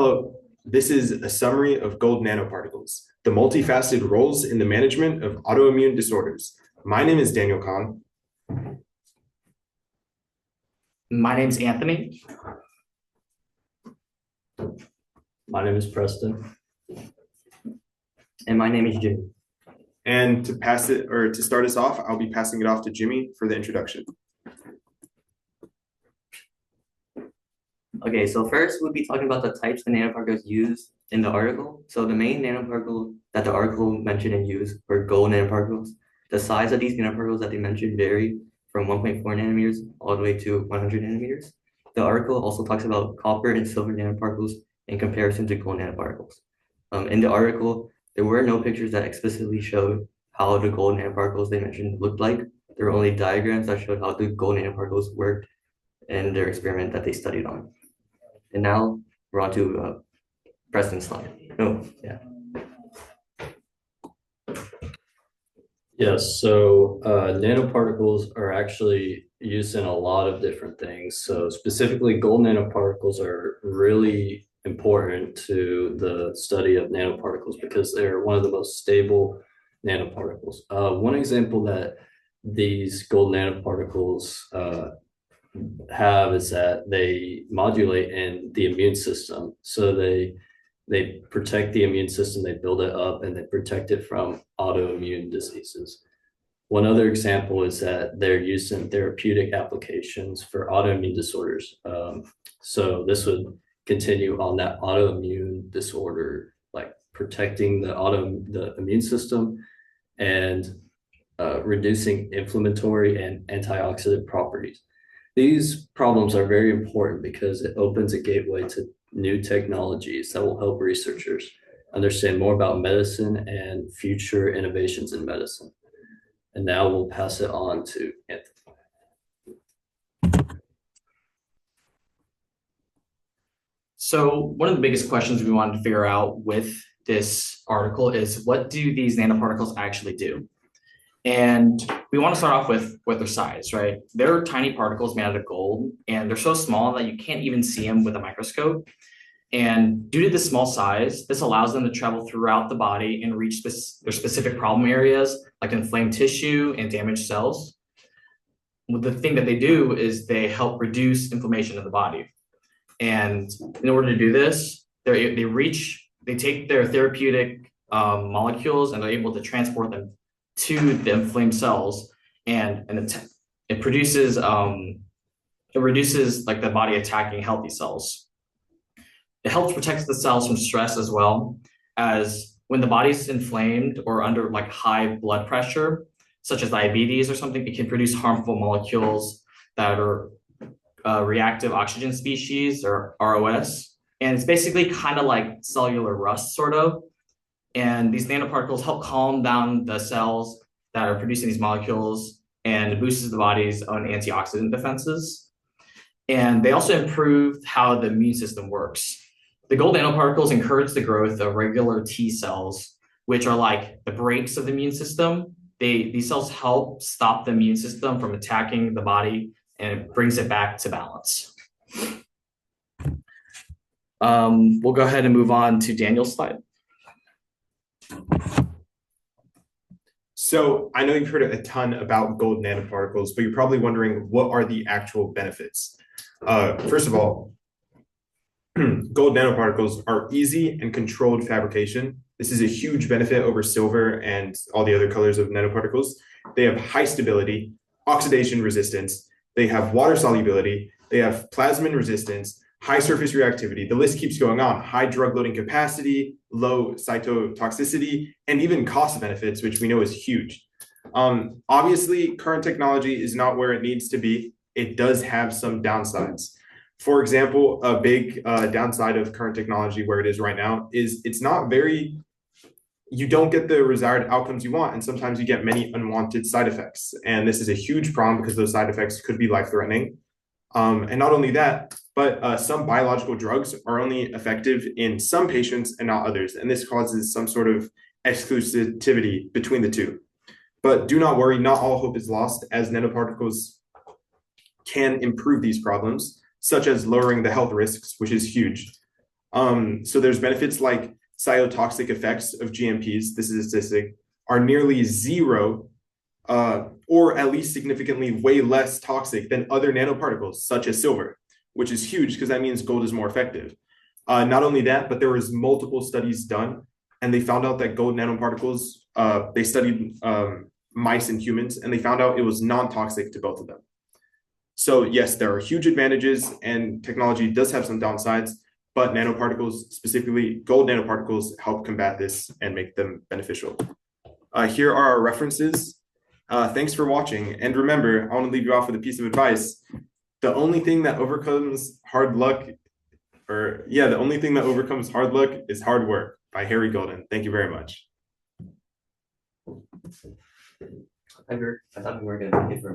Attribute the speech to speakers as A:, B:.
A: Hello, this is a summary of gold nanoparticles, the multifaceted roles in the management of autoimmune disorders. My name is Daniel Kahn.
B: My name is Anthony.
C: My name is Preston.
D: And my name is Jimmy.
A: And to start us off, I'll be passing it off to Jimmy for the introduction.
D: Okay, so first we'll be talking about the types of nanoparticles used in the article. So the main nanoparticle that the article mentioned and used were gold nanoparticles. The size of these nanoparticles that they mentioned vary from 1.4 nanometers all the way to 100 nanometers. The article also talks about copper and silver nanoparticles in comparison to gold nanoparticles. In the article, there were no pictures that explicitly showed how the gold nanoparticles they mentioned looked like. There were only diagrams that showed how the gold nanoparticles worked in their experiment that they studied on. And now we're on to Preston's slide.
C: Yes, so nanoparticles are actually used in a lot of different things. So specifically, gold nanoparticles are really important to the study of nanoparticles because they're one of the most stable nanoparticles. One example that these gold nanoparticles have is that they modulate in the immune system. So they protect the immune system, they build it up, and they protect it from autoimmune diseases. One other example is that they're used in therapeutic applications for autoimmune disorders. So this would continue on that autoimmune disorder, like protecting the immune system and reducing inflammatory and antioxidant properties. These problems are very important because it opens a gateway to new technologies that will help researchers understand more about medicine and future innovations in medicine. And now we'll pass it on to Anthony.
B: So one of the biggest questions we wanted to figure out with this article is, what do these nanoparticles actually do? And we want to start off with their size, right? They're tiny particles made out of gold, and they're so small that you can't even see them with a microscope. And due to the small size, this allows them to travel throughout the body and reach their specific problem areas like inflamed tissue and damaged cells. The thing that they do is they help reduce inflammation in the body. And in order to do this, they take their therapeutic molecules and they're able to transport them to the inflamed cells, and it reduces like the body attacking healthy cells. It helps protect the cells from stress as well, as when the body's inflamed or under like high blood pressure, such as diabetes or something, it can produce harmful molecules that are reactive oxygen species, or ROS. And it's basically kind of like cellular rust, sort of. And these nanoparticles help calm down the cells that are producing these molecules, and it boosts the body's own antioxidant defenses. And they also improve how the immune system works. The gold nanoparticles encourage the growth of regular T cells, which are like the brakes of the immune system. These cells help stop the immune system from attacking the body, and it brings it back to balance. We'll go ahead and move on to Daniel's slide.
A: So I know you've heard a ton about gold nanoparticles, but you're probably wondering, what are the actual benefits? First of all, gold nanoparticles are easy and controlled fabrication. This is a huge benefit over silver and all the other colors of nanoparticles. They have high stability, oxidation resistance, they have water solubility, they have plasmin resistance, high surface reactivity. The list keeps going on. High drug loading capacity, low cytotoxicity, and even cost benefits, which we know is huge. Obviously, current technology is not where it needs to be. It does have some downsides. For example, a big downside of current technology where it is right now is you don't get the desired outcomes you want, and sometimes you get many unwanted side effects. And this is a huge problem because those side effects could be life-threatening. And not only that, but some biological drugs are only effective in some patients and not others. And this causes some sort of exclusivity between the two. But do not worry, not all hope is lost, as nanoparticles can improve these problems, such as lowering the health risks, which is huge. So there's benefits like cytotoxic effects of GMPs, this is a statistic, are nearly zero, or at least significantly way less toxic than other nanoparticles, such as silver, which is huge because that means gold is more effective. Not only that, but there was multiple studies done, and they found out that gold nanoparticles, they studied mice and humans, and they found out it was non-toxic to both of them. So yes, there are huge advantages, and technology does have some downsides, but nanoparticles, specifically gold nanoparticles, help combat this and make them beneficial. Here are our references. Thanks for watching. And remember, I want to leave you off with a piece of advice. The only thing that overcomes hard luck, the only thing that overcomes hard luck is hard work, by Harry Golden. Thank you very much.
D: I thought we were gonna take it for